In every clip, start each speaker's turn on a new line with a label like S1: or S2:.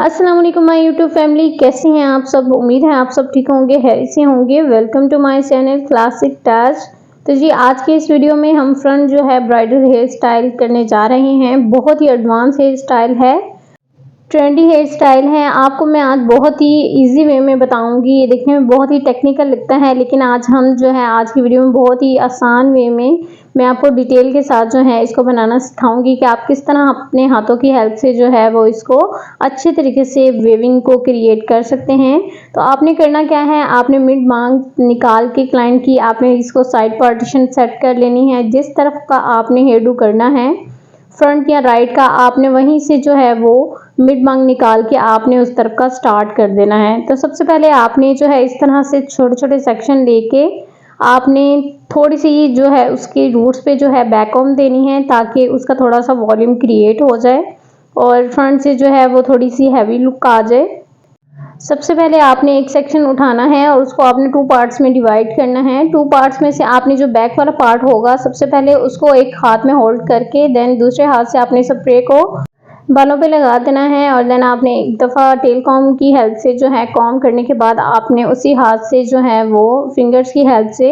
S1: अस्सलाम वालेकुम my YouTube family, कैसे हैं आप सब। उम्मीद है आप सब ठीक होंगे, हैरी से होंगे। Welcome to my channel classic Taj. तो जी आज के इस वीडियो में हम फ्रंट जो है ब्राइडल हेयर स्टाइल करने जा रहे हैं। बहुत ही एडवांस हेयर स्टाइल है, ट्रेंडी हेयर स्टाइल है। आपको मैं आज बहुत ही इजी वे में बताऊंगी। ये देखने में बहुत ही टेक्निकल लगता है, लेकिन आज हम जो है आज की वीडियो में बहुत ही आसान वे में मैं आपको डिटेल के साथ जो है इसको बनाना सिखाऊंगी कि आप किस तरह अपने हाथों की हेल्प से जो है वो इसको अच्छे तरीके से वेविंग को क्रिएट कर सकते हैं। तो आपने करना क्या है, आपने मिड मांग निकाल के क्लाइंट की आपने इसको साइड पार्टीशन सेट कर लेनी है। जिस तरफ का आपने हेयर डू करना है फ्रंट या राइट का, आपने वहीं से जो है वो मिड मांग निकाल के आपने उस तरफ का स्टार्ट कर देना है। तो सबसे पहले आपने जो है इस तरह से छोटे छोटे सेक्शन लेके आपने थोड़ी सी जो है उसके रूट्स पे जो है बैक कॉम्ब देनी है, ताकि उसका थोड़ा सा वॉल्यूम क्रिएट हो जाए और फ्रंट से जो है वो थोड़ी सी हैवी लुक आ जाए। सबसे पहले आपने एक सेक्शन उठाना है और उसको आपने टू पार्ट्स में डिवाइड करना है। टू पार्ट्स में से आपने जो बैक वाला पार्ट होगा सबसे पहले उसको एक हाथ में होल्ड करके देन दूसरे हाथ से आपने स्प्रे को बालों पे लगा देना है और देन आपने एक दफ़ा टेल कॉम की हेल्प से जो है कॉम करने के बाद आपने उसी हाथ से जो है वो फिंगर्स की हेल्प से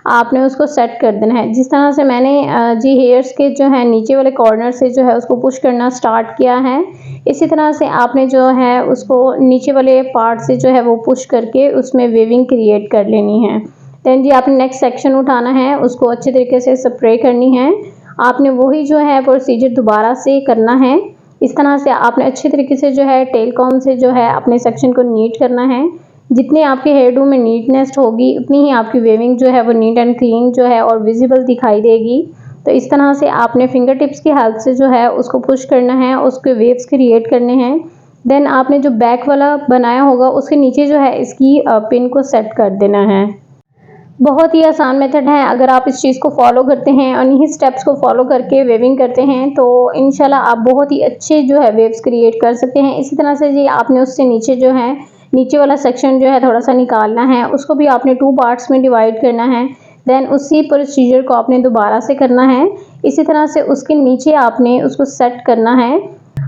S1: आपने उसको सेट कर देना है। जिस तरह से मैंने जी हेयर्स के जो है नीचे वाले कॉर्नर से जो है उसको पुश करना स्टार्ट किया है, इसी तरह से आपने जो है उसको नीचे वाले पार्ट से जो है वो पुश करके उसमें वेविंग क्रिएट कर लेनी है। देन जी आपने नेक्स्ट सेक्शन उठाना है, उसको अच्छे तरीके से स्प्रे करनी है। आपने वही जो है प्रोसीजर दोबारा से करना है। इस तरह से आपने अच्छे तरीके से जो है टेल कॉम से जो है अपने सेक्शन को नीट करना है। जितनी आपके हेयर डू में नीटनेस होगी उतनी ही आपकी वेविंग जो है वो नीट एंड क्लीन जो है और विजिबल दिखाई देगी। तो इस तरह से आपने फिंगर टिप्स की हेल्प से जो है उसको पुश करना है, उसके वेव्स क्रिएट करने हैं। देन आपने जो बैक वाला बनाया होगा उसके नीचे जो है इसकी पिन को सेट कर देना है। बहुत ही आसान मेथड है। अगर आप इस चीज़ को फॉलो करते हैं और इन्हीं स्टेप्स को फॉलो करके वेविंग करते हैं तो इंशाल्लाह आप बहुत ही अच्छे जो है वेव्स क्रिएट कर सकते हैं। इसी तरह से जी आपने उससे नीचे जो है नीचे वाला सेक्शन जो है थोड़ा सा निकालना है, उसको भी आपने टू पार्ट्स में डिवाइड करना है। देन उसी प्रोसीजर को आपने दोबारा से करना है। इसी तरह से उसके नीचे आपने उसको सेट करना है।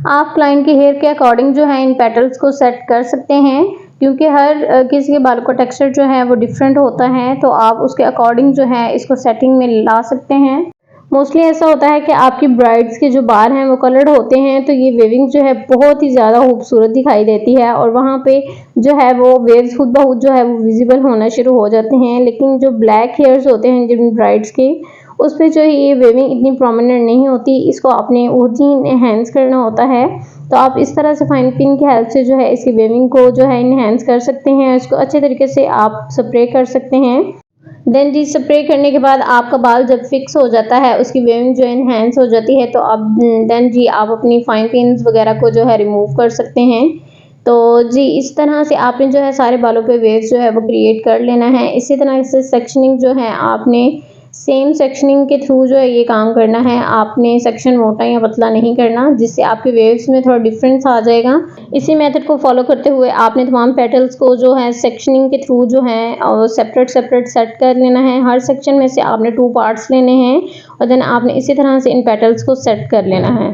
S1: आप क्लाइंट के हेयर के अकॉर्डिंग जो है इन पेटल्स को सेट कर सकते हैं, क्योंकि हर किसी के बाल का टेक्सचर जो है वो डिफरेंट होता है, तो आप उसके अकॉर्डिंग जो है इसको सेटिंग में ला सकते हैं। मोस्टली ऐसा होता है कि आपकी ब्राइड्स के जो बाल हैं वो कलर्ड होते हैं, तो ये वेविंग जो है बहुत ही ज़्यादा खूबसूरत दिखाई देती है और वहाँ पे जो है वो वेव्स खुद ब खुद जो है वो विजिबल होना शुरू हो जाते हैं। लेकिन जो ब्लैक हेयर्स होते हैं जिन ब्राइड्स के, उस पर जो ये वेविंग इतनी प्रोमिनेंट नहीं होती। इसको आपने और ही इनहेंस करना होता है। तो आप इस तरह से फाइन पिन की हेल्प से जो है इसकी वेविंग को जो है इनहेंस कर सकते हैं। इसको अच्छे तरीके से आप स्प्रे कर सकते हैं। देन जी स्प्रे करने के बाद आपका बाल जब फिक्स हो जाता है, उसकी वेविंग जो इनहेंस हो जाती है, तो अब देन जी आप अपनी फाइन पिन्स वगैरह को जो है रिमूव कर सकते हैं। तो जी इस तरह से आपने जो है सारे बालों पे वेव्स जो है वो क्रिएट कर लेना है। इसी तरह से सेक्शनिंग जो है आपने सेम सेक्शनिंग के थ्रू जो है ये काम करना है। आपने सेक्शन मोटा या पतला नहीं करना, जिससे आपके वेव्स में थोड़ा डिफरेंस आ जाएगा। इसी मेथड को फॉलो करते हुए आपने तमाम पेटल्स को जो है सेक्शनिंग के थ्रू जो है और सेपरेट सेपरेट सेट कर लेना है। हर सेक्शन में से आपने टू पार्ट्स लेने हैं और देन आपने इसी तरह से इन पेटल्स को सेट कर लेना है।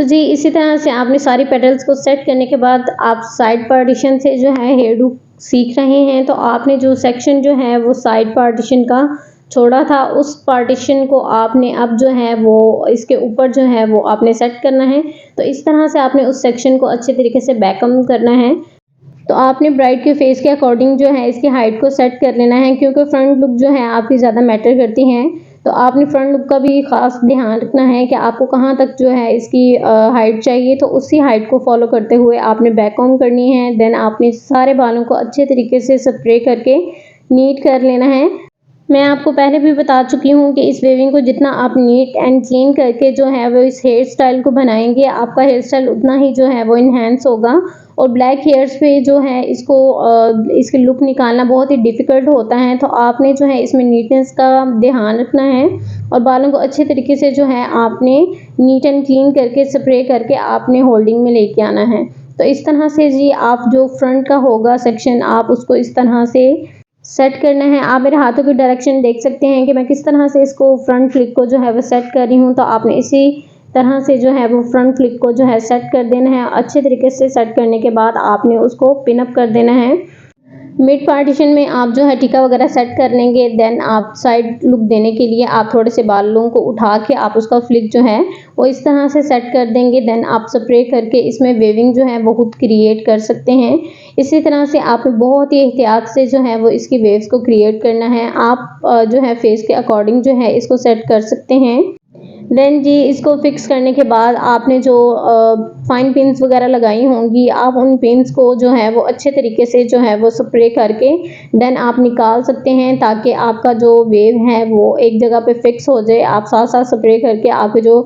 S1: तो जी इसी तरह से आपने सारी पेटल्स को सेट करने के बाद आप साइड पार्टीशन से जो है हेयर डू सीख रहे हैं, तो आपने जो सेक्शन जो है वो साइड पार्टीशन का छोड़ा था, उस पार्टीशन को आपने अब जो है वो इसके ऊपर जो है वो आपने सेट करना है। तो इस तरह से आपने उस सेक्शन को अच्छे तरीके से बैकअम करना है। तो आपने ब्राइड के फेस के अकॉर्डिंग जो है इसकी हाइट को सेट कर लेना है, क्योंकि फ्रंट लुक जो है आपकी ज़्यादा मैटर करती हैं। तो आपने फ्रंट लुक का भी ख़ास ध्यान रखना है कि आपको कहाँ तक जो है इसकी हाइट चाहिए, तो उसी हाइट को फॉलो करते हुए आपने बैक कॉम्ब करनी है। देन आपने सारे बालों को अच्छे तरीके से स्प्रे करके नीट कर लेना है। मैं आपको पहले भी बता चुकी हूँ कि इस वेविंग को जितना आप नीट एंड क्लीन करके जो है वो इस हेयर स्टाइल को बनाएंगे, आपका हेयर स्टाइल उतना ही जो है वो इन्हेंस होगा। और ब्लैक हेयर्स पे जो है इसको इसकी लुक निकालना बहुत ही डिफ़िकल्ट होता है, तो आपने जो है इसमें नीटनेस का ध्यान रखना है और बालों को अच्छे तरीके से जो है आपने नीट एंड क्लीन करके स्प्रे करके आपने होल्डिंग में लेके आना है। तो इस तरह से जी आप जो फ्रंट का होगा सेक्शन, आप उसको इस तरह से सेट करना है। आप मेरे हाथों की डायरेक्शन देख सकते हैं कि मैं किस तरह से इसको फ्रंट फ्लिप को जो है वो सेट कर रही हूँ। तो आपने इसी तरह से जो है वो फ्रंट फ्लिप को जो है सेट कर देना है। अच्छे तरीके से सेट करने के बाद आपने उसको पिन अप कर देना है। मिड पार्टीशन में आप जो है टीका वगैरह सेट कर लेंगे। देन आप साइड लुक देने के लिए आप थोड़े से बालों को उठा के आप उसका फ्लिक जो है वो इस तरह से सेट कर देंगे। देन आप स्प्रे करके इसमें वेविंग जो है वो खुद क्रिएट कर सकते हैं। इसी तरह से आपने बहुत ही एहतियात से जो है वो इसकी वेव्स को क्रिएट करना है। आप जो है फेस के अकॉर्डिंग जो है इसको सेट कर सकते हैं। देन जी इसको फिक्स करने के बाद आपने जो फाइन पिन्स वगैरह लगाई होंगी, आप उन पिन्स को जो है वो अच्छे तरीके से जो है वो स्प्रे करके देन आप निकाल सकते हैं, ताकि आपका जो वेव है वो एक जगह पे फिक्स हो जाए। आप साथ साथ स्प्रे करके आपके जो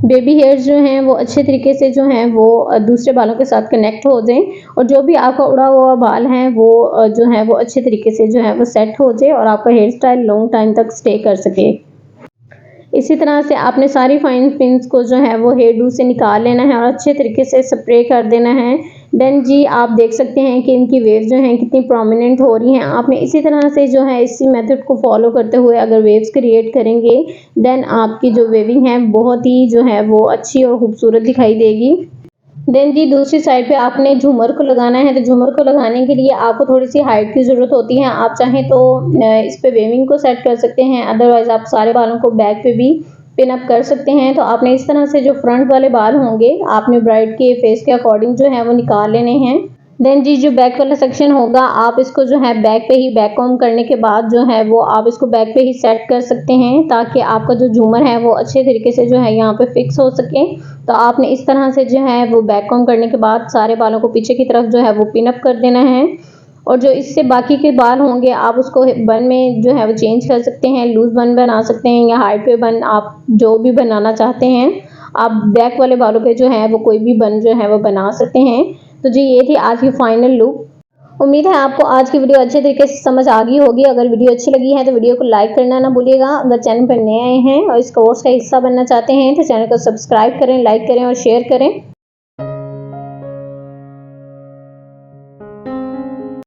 S1: बेबी हेयर्स जो हैं वो अच्छे तरीके से जो हैं वो दूसरे बालों के साथ कनेक्ट हो जाएं, और जो भी आपका उड़ा हुआ बाल है वो जो है वो अच्छे तरीके से जो है वो सेट हो जाए और आपका हेयर स्टाइल लॉन्ग टाइम तक स्टे कर सके। इसी तरह से आपने सारी फाइन पिन्स को जो है वो हेयर डू से निकाल लेना है और अच्छे तरीके से स्प्रे कर देना है। देन जी आप देख सकते हैं कि इनकी वेव्स जो हैं कितनी प्रोमिनेंट हो रही हैं। आपने इसी तरह से जो है इसी मेथड को फॉलो करते हुए अगर वेव्स क्रिएट करेंगे, देन आपकी जो वेविंग है बहुत ही जो है वो अच्छी और खूबसूरत दिखाई देगी। देन जी दूसरी साइड पे आपने झूमर को लगाना है। तो झूमर को लगाने के लिए आपको थोड़ी सी हाइट की ज़रूरत होती है। आप चाहें तो इस पे वेविंग को सेट कर सकते हैं, अदरवाइज़ आप सारे बालों को बैक पे भी पिन अप कर सकते हैं। तो आपने इस तरह से जो फ्रंट वाले बाल होंगे आपने ब्राइड के फेस के अकॉर्डिंग जो है वो निकाल लेने हैं। देन जी जो बैक वाला सेक्शन होगा आप इसको जो है बैक पे ही बैक कॉम्ब करने के बाद जो है वो आप इसको बैक पे ही सेट कर सकते हैं, ताकि आपका जो झूमर है वो अच्छे तरीके से जो है यहाँ पे फिक्स हो सके। तो आपने इस तरह से जो है वो बैक कॉम्ब करने के बाद सारे बालों को पीछे की तरफ जो है वो पिन अप कर देना है। और जो इससे बाकी के बाल होंगे आप उसको बन में जो है वो चेंज कर सकते हैं, लूज बन बना सकते हैं या हाइट पे बन, आप जो भी बनाना चाहते हैं। आप बैक वाले बालों पे जो है वो कोई भी बन जो है वो बना सकते हैं। तो जी ये थी आज की फाइनल लुक। उम्मीद है आपको आज की वीडियो अच्छे तरीके से समझ आ गई होगी। अगर वीडियो अच्छी लगी है तो वीडियो को लाइक करना ना भूलिएगा। अगर चैनल पर नए आए हैं और इस कोर्स का हिस्सा बनना चाहते हैं तो चैनल को सब्सक्राइब करें, लाइक करें और शेयर करें।